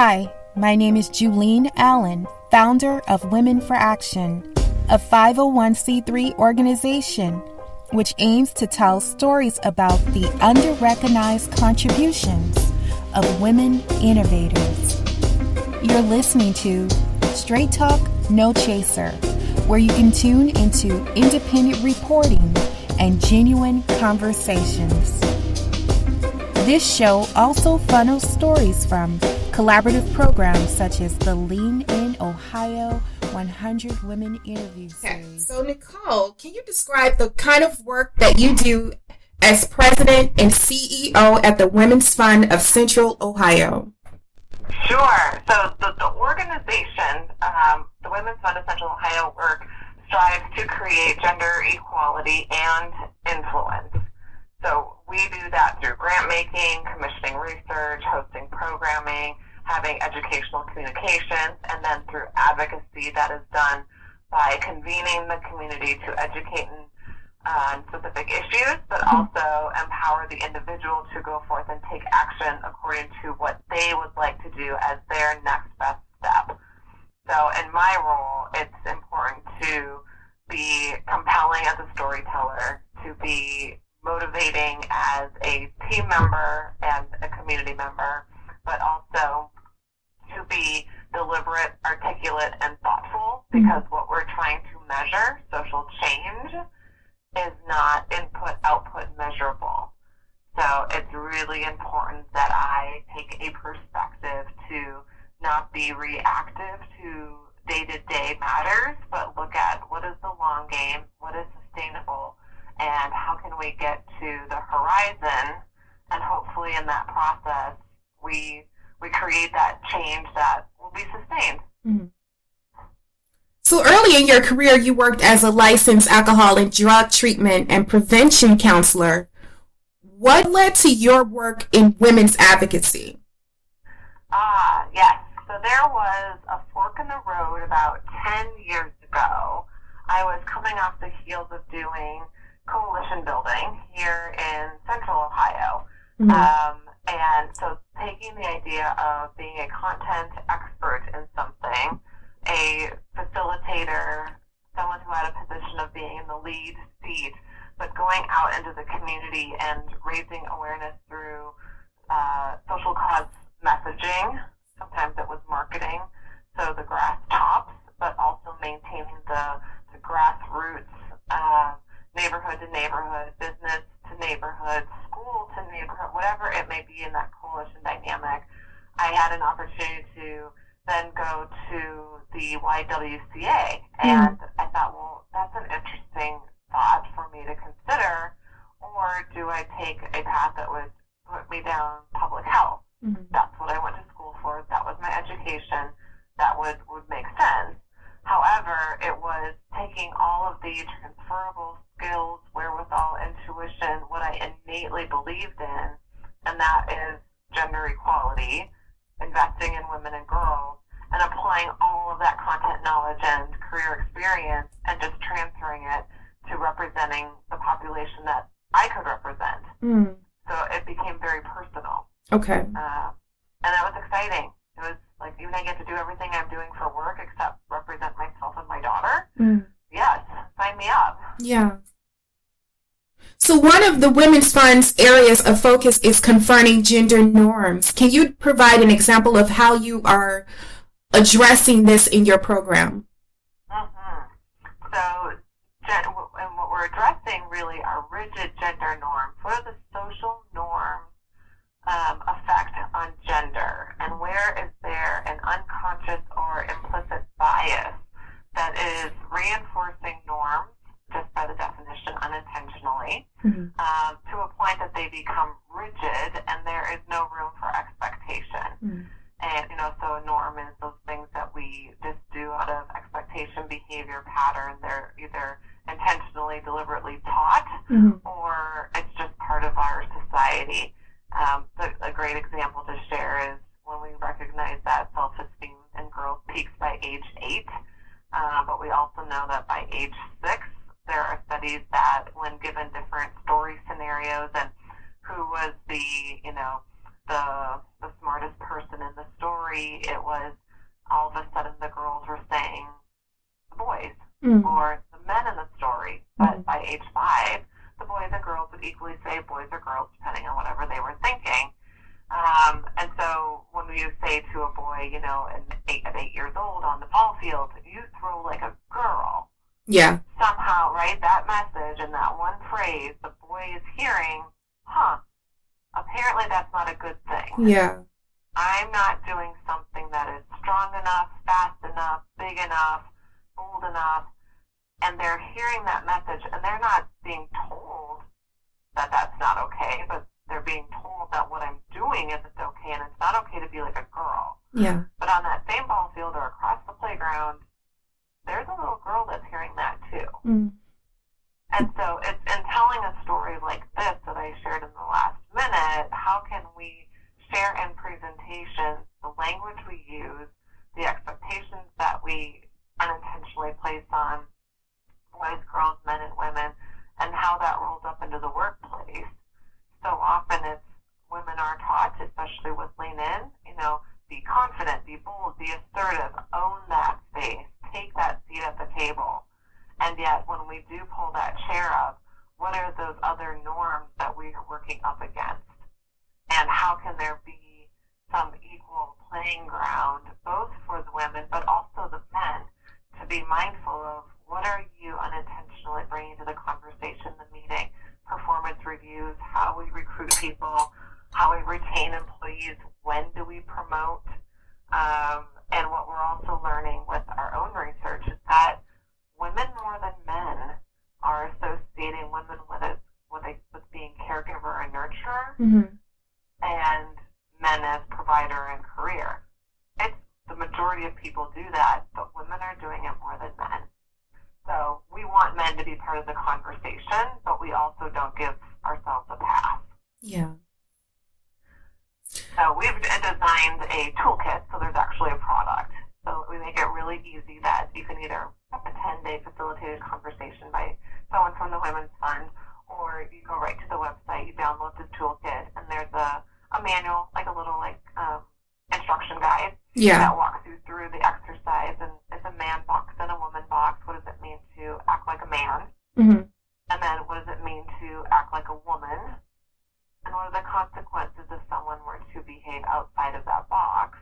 Hi, my name is Julene Allen, founder of Women for Action, a 501c3 organization which aims to tell stories about the under-recognized contributions of women innovators. You're listening to Straight Talk, No Chaser, where you can tune into independent reporting and genuine conversations. This show also funnels stories from collaborative programs such as the Lean In Ohio 100 Women Interview Series. So Nichole, can you describe the kind of work that you do as president and CEO at the Women's Fund of Central Ohio? Sure. So the organization, the Women's Fund of Central Ohio work strives to create gender equality and influence. So we do that through grant making, commissioning research, hosting programming, having educational communications, and then through advocacy that is done by convening the community to educate on specific issues, but also empower the individual to go forth and take action according to what they would like to do as their next best step. So in my role, it's important to be compelling as a storyteller, to be motivating as a team member and a community member, but also to be deliberate, articulate, and thoughtful, because what we're trying to measure, social change, is not input-output measurable. So it's really important that I take a perspective to not be reactive to day-to-day matters, but look at what is the long game, what is sustainable, and how can we get to the horizon, and hopefully in that process we create that change that will be sustained. Mm-hmm. So early in your career, you worked as a licensed alcohol and drug treatment and prevention counselor. What led to your work in women's advocacy? Yes. So there was a fork in the road about 10 years ago. I was coming off the heels of doing coalition building here in Central Ohio. Mm-hmm. And so taking the idea of being a content expert in something, a facilitator, someone who had a position of being in the lead seat, but going out into the community and raising awareness through social cause messaging. Sometimes it was marketing, so the grass tops, but also maintaining the grassroots, neighborhood to neighborhood, business to neighborhood, school to neighborhood, whatever it may be in that coalition dynamic. I had an opportunity to then go to the YWCA, and I thought, well, that's an interesting thought for me to consider, or do I take a path that would put me down public health? Mm-hmm. That's what I went to school for. That was my education. That would make sense. However, it was taking all of the transferable skills, wherewithal, intuition, what I innately believed in, and that is gender equality, investing in women and girls, and applying all of that content knowledge and career experience and just transferring it to representing the population that I could represent. Mm. So it became very personal. Okay. And that was exciting. It was like, even I get to do everything I'm doing for work except represent myself and my daughter. Mm. Yes, sign me up. Yeah. So one of the Women's Fund's areas of focus is confronting gender norms. Can you provide an example of how you are addressing this in your program? Mm-hmm. So, and what we're addressing really are rigid gender norms. What are the social norms effect on gender, and where is there an unconscious or implicit bias that is reinforcing norms, just by the definition unintentionally, to a point that they become rigid and there is no room for expectation. And so a norm is those things that we just do out of expectation, behavior pattern. They're either intentionally, deliberately taught, or it's just part of our society. A great example to share is when we recognize that self-esteem in girls peaks by age 8, but we also know that by age 6, there are studies that when given different story scenarios and who was the smartest person in the story, 3, it was all of a sudden the girls were saying the boys or the men in the story. But by age 5, the boys and girls would equally say boys or girls, depending on whatever they were thinking. And so when you say to a boy, at 8 years old on the ball field, you throw like a girl. Yeah. Somehow, right, that message and that one phrase, the boy is hearing, apparently that's not a good thing. Yeah. I'm not doing something that is strong enough, fast enough, big enough, bold enough. And they're hearing that message, and they're not being told that that's not okay, but they're being told that what I'm doing isn't okay, and it's not okay to be like a girl. Yeah. But on that same ball field or across the playground, there's a little girl that's hearing that too. And so it's in telling a story like this that I shared in the last minute, how can we share in presentations the language we use, the expectations that we unintentionally place on boys, girls, men, and women, and how that rolls up into the workplace. So often it's women are taught, especially with Lean In, be confident, be bold, be assertive, own that space, take that seat at the table. And yet when we do pull that chair up, what are those other norms that we are working up against? And how can there be some equal playing ground, both for the women, but also the men, to be mindful of what are you unintentionally bringing to the conversation, the meeting, performance reviews, how we recruit people, how we retain employees, when do we promote, and what we're also learning with our own research is that women more than men are associating women with being caregiver and nurturer, and men as provider and career. The majority of people do that, but women are doing it more than men. So we want men to be part of the conversation, but we also don't give ourselves a pass. Yeah. So we've designed a toolkit, so there's actually a product. So we make it really easy that you can either have a 10-day facilitated conversation by someone from the Women's Fund, or you go right to the website, you download this toolkit, and there's a manual, like a little instruction guide that walks you through the exercise. And it's a man box and a woman box. What does it mean to act like a man? And then what does it mean to act like a woman? And what are the consequences if someone were to behave outside of that box?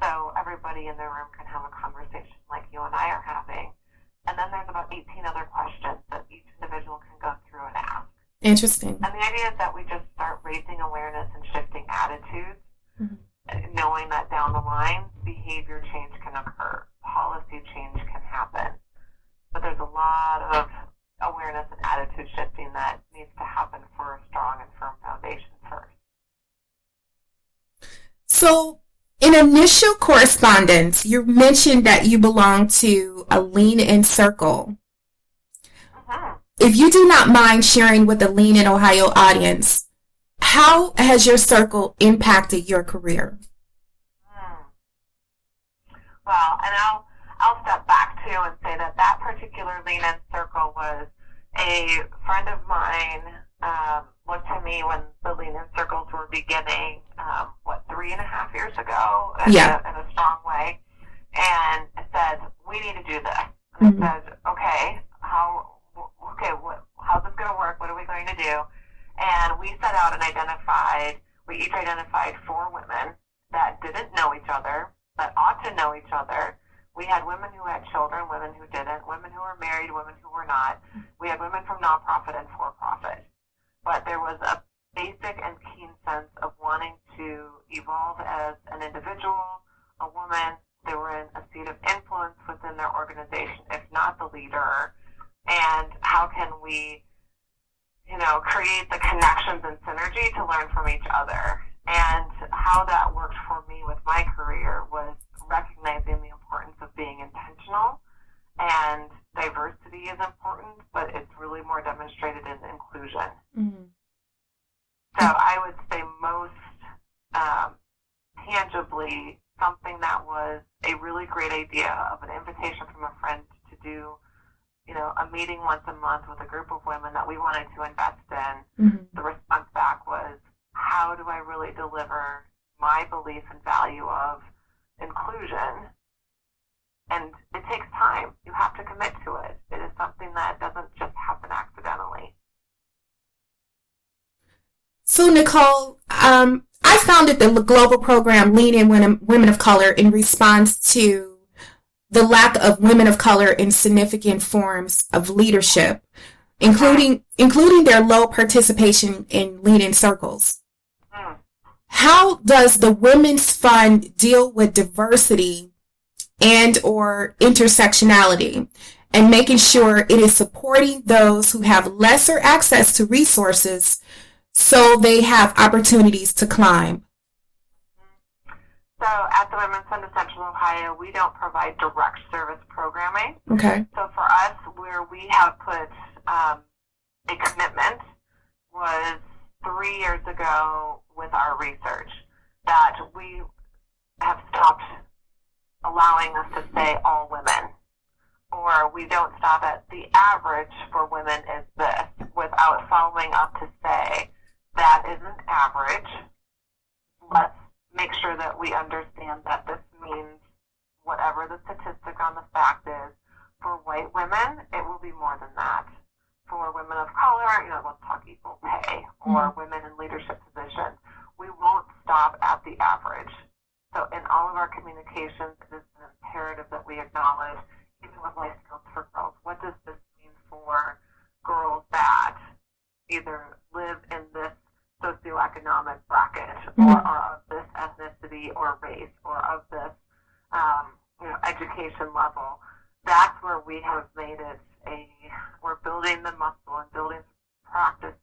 So everybody in the room can have a conversation like you and I are having. And then there's about 18 other questions that each individual can go through and ask. Interesting. And the idea is that we just start raising awareness and shifting attitudes, knowing that down the line, behavior change can occur, policy change can happen. But there's a lot of awareness and attitude shifting that needs to happen for a strong and firm foundation first. So, in initial correspondence, you mentioned that you belong to a Lean In circle. If you do not mind sharing with the Lean In Ohio audience, how has your circle impacted your career? Well, and I'll step back too and say that particular Lean In circle was a friend of mine looked to me when the Lean In circles were beginning, 3.5 years ago in a strong way, and said, we need to do this. And I said, okay, how's this going to work? What are we going to do? And we set out and we each identified 4 women that didn't know each other, that ought to know each other. We had women who had children, women who didn't, women who were married, women who were not. We had women from nonprofit and for-profit. But there was a basic and keen sense of wanting to evolve as an individual, a woman. They were in a seat of influence within their organization, if not the leader. And how can we, create the connections and synergy to learn from each other? And how that worked for me with my career was recognizing the importance of being intentional, and diversity is important, but it's really more demonstrated in inclusion. So I would say most tangibly, something that was a really great idea of an invitation from a friend to do, a meeting once a month with a group of women that we wanted to invest in. The response back was, how do I really deliver my belief and value of inclusion. And it takes time. You have to commit to it. It is something that doesn't just happen accidentally. So, Nichole, I founded the global program Lean In Women of Color in response to the lack of women of color in significant forms of leadership, including their low participation in Lean In circles. How does the Women's Fund deal with diversity and or intersectionality and making sure it is supporting those who have lesser access to resources so they have opportunities to climb? So at the Women's Fund of Central Ohio, we don't provide direct service programming. Okay. So for us, where we have put a commitment was 3 years ago with our research that we have stopped allowing us to say all women, or we don't stop at the average for women is this without following up to say that isn't average. Let's make sure that we understand that this means whatever the statistic on the fact is. For white women, it will be more than that. For women of color, let's talk equal pay, or women in leadership positions. We won't stop at the average. So in all of our communications, it is an imperative that we acknowledge, even with life skills for girls, what does this mean for girls that either live in this socioeconomic bracket or are of this ethnicity or race or of this education level. That's where we have made it we're building the muscle and building practice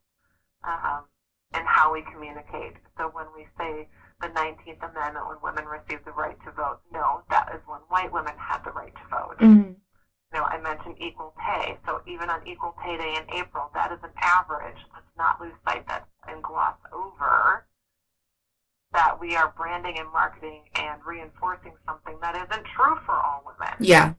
in how we communicate. So when we say the 19th Amendment, when women received the right to vote, no, that is when white women had the right to vote. I mentioned equal pay. So even on Equal Pay Day in April, that is an average. Let's not lose sight that and gloss over that we are branding and marketing and reinforcing something that isn't true for all women. Yeah.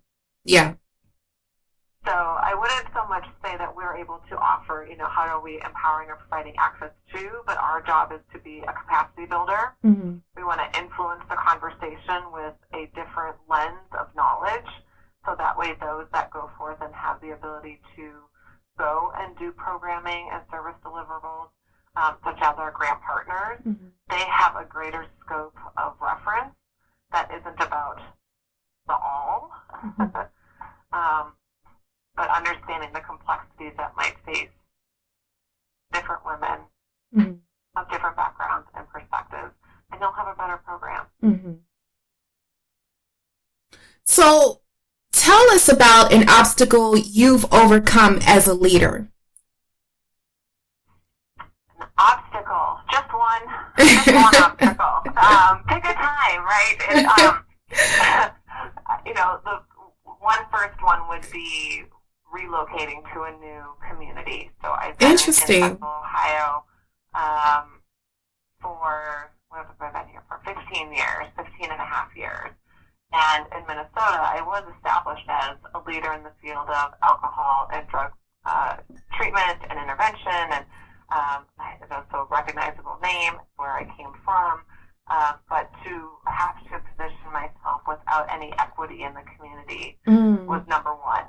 So I wouldn't so much say that we're able to offer, how are we empowering or providing access to, but our job is to be a capacity builder. We want to influence the conversation with a different lens of knowledge, so that way those that go forth and have the ability to go and do programming and service deliverables, such as our grant partners, they have a greater scope of reference that isn't about the all. But understanding the complexities that might face different women of different backgrounds and perspectives, and you'll have a better program. So tell us about an obstacle you've overcome as a leader. An obstacle, just one obstacle. Pick a time, right? The first one would be relocating to a new community. So I've been in Central Ohio I've been here for 15 and a half years. And in Minnesota, I was established as a leader in the field of alcohol and drug treatment and intervention, and it's also a recognizable name where I came from. But to have to position myself without any equity in the community was number one.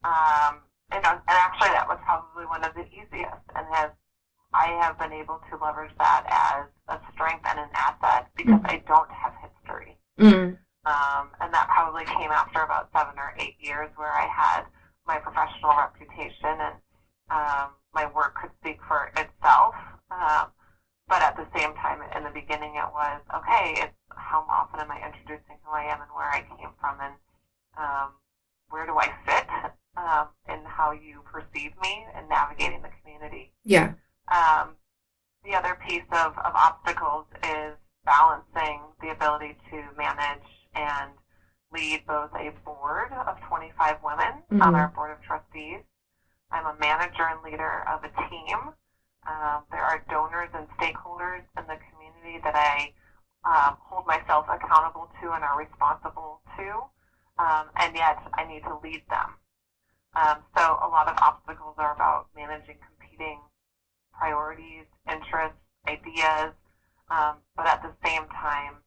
And actually that was probably one of the easiest, and I have been able to leverage that as a strength and an asset because I don't have history. And that probably came after about 7 or 8 years where I had my professional reputation and my work could speak for itself. But at the same time, in the beginning, it was, okay, it's how often am I introducing who I am and where I came from and where do I fit in how you perceive me and navigating the community. Yeah. The other piece of obstacles is balancing the ability to manage and lead both a board of 25 women on our board of trustees. I'm a manager and leader of a team. There are donors and stakeholders in the community that I hold myself accountable to and are responsible to, and yet I need to lead them. So a lot of obstacles are about managing competing priorities, interests, ideas, but at the same time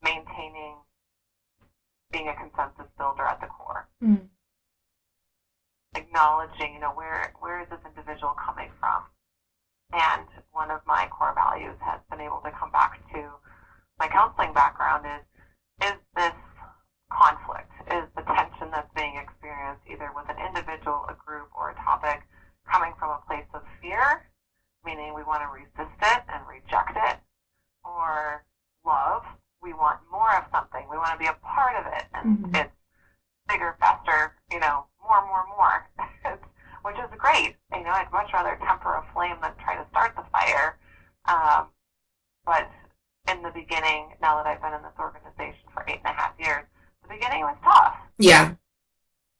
maintaining being a consensus builder at the core. Mm. Acknowledging, where is this individual coming from? And one of my core values has been able to come back to my counseling background is this conflict, is the tension that's being experienced either with an individual, a group, or a topic coming from a place of fear, meaning we want to resist it and reject it, or love, we want more of something, we want to be a part of it, and it's bigger, faster, more, which is great. I'd much rather temper a flame than try to start the fire. But in the beginning, now that I've been in this organization for 8.5 years, the beginning was tough. Yeah.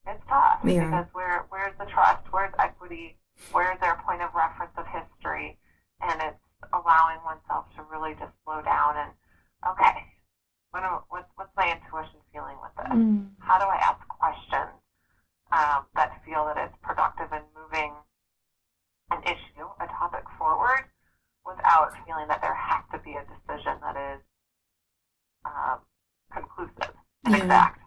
It's tough. Yeah. Because where's the trust? Where's equity? Where's their point of reference of history? And it's allowing oneself to really just slow down and, okay, what's my intuition feeling with this? How do I ask questions that feel that it's productive in moving an issue, a topic forward, without feeling that there has to be a decision that is conclusive and exact.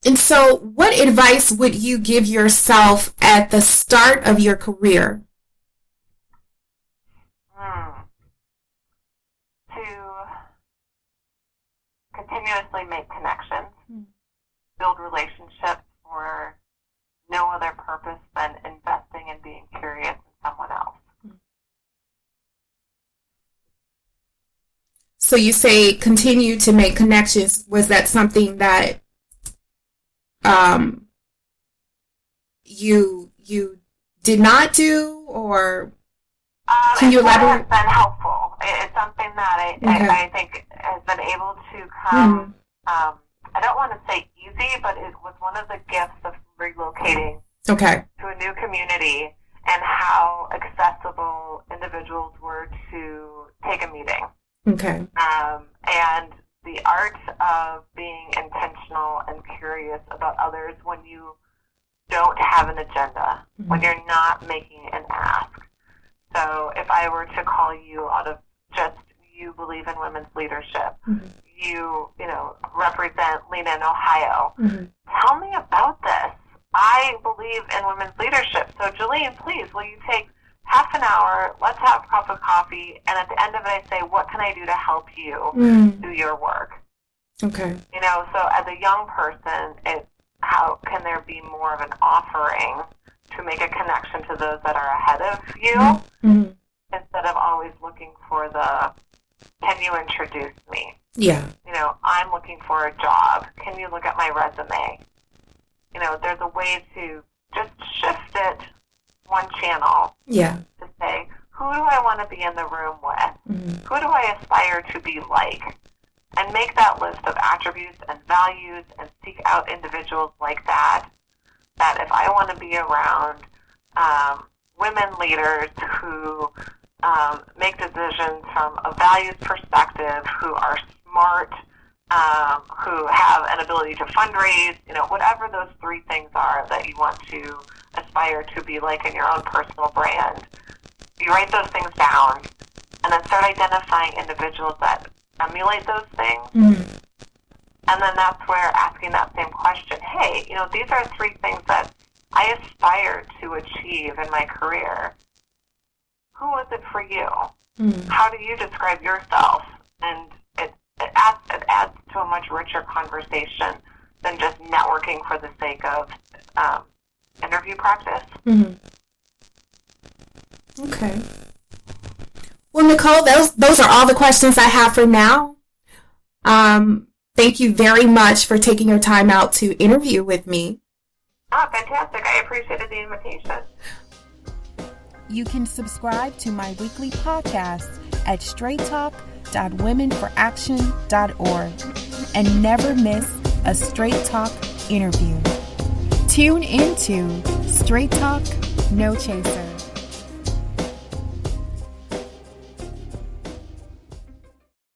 And so what advice would you give yourself at the start of your career? To continuously make connections, build relationships for no other purpose than investing and being curious in someone else. So you say continue to make connections. Was that something that you did not do, or can you elaborate? It's been helpful. It's something that I think has been able to come, I don't want to say easy, but it was one of the gifts of relocating to a new community and how accessible individuals were to take a meeting. And the art of being intentional and curious about others when you don't have an agenda, when you're not making an ask. So if I were to call you out of just you believe in women's leadership, you represent Lena in Ohio, tell me about this. I believe in women's leadership. So Jolene, please, will you take half an hour, let's have a cup of coffee, and at the end of it I say, what can I do to help you do your work? So as a young person, how can there be more of an offering to make a connection to those that are ahead of you instead of always looking for the, can you introduce me? I'm looking for a job. Can you look at my resume? There's a way to just shift it one channel to say, who do I want to be in the room with? Who do I aspire to be like? And make that list of attributes and values and seek out individuals like that if I want to be around women leaders who make decisions from a values perspective, who are smart, who have an ability to fundraise, whatever those three things are that you want to aspire to be like in your own personal brand. You write those things down and then start identifying individuals that emulate those things. And then that's where asking that same question, hey, these are three things that I aspire to achieve in my career. Who is it for you? How do you describe yourself? And it adds to a much richer conversation than just networking for the sake of interview practice. Well, Nichole, those are all the questions I have for now. Thank you very much for taking your time out to interview with me. Oh, fantastic. I appreciated the invitation. You can subscribe to my weekly podcast at straighttalk.womenforaction.org and never miss a Straight Talk interview. Tune into Straight Talk, No Chaser.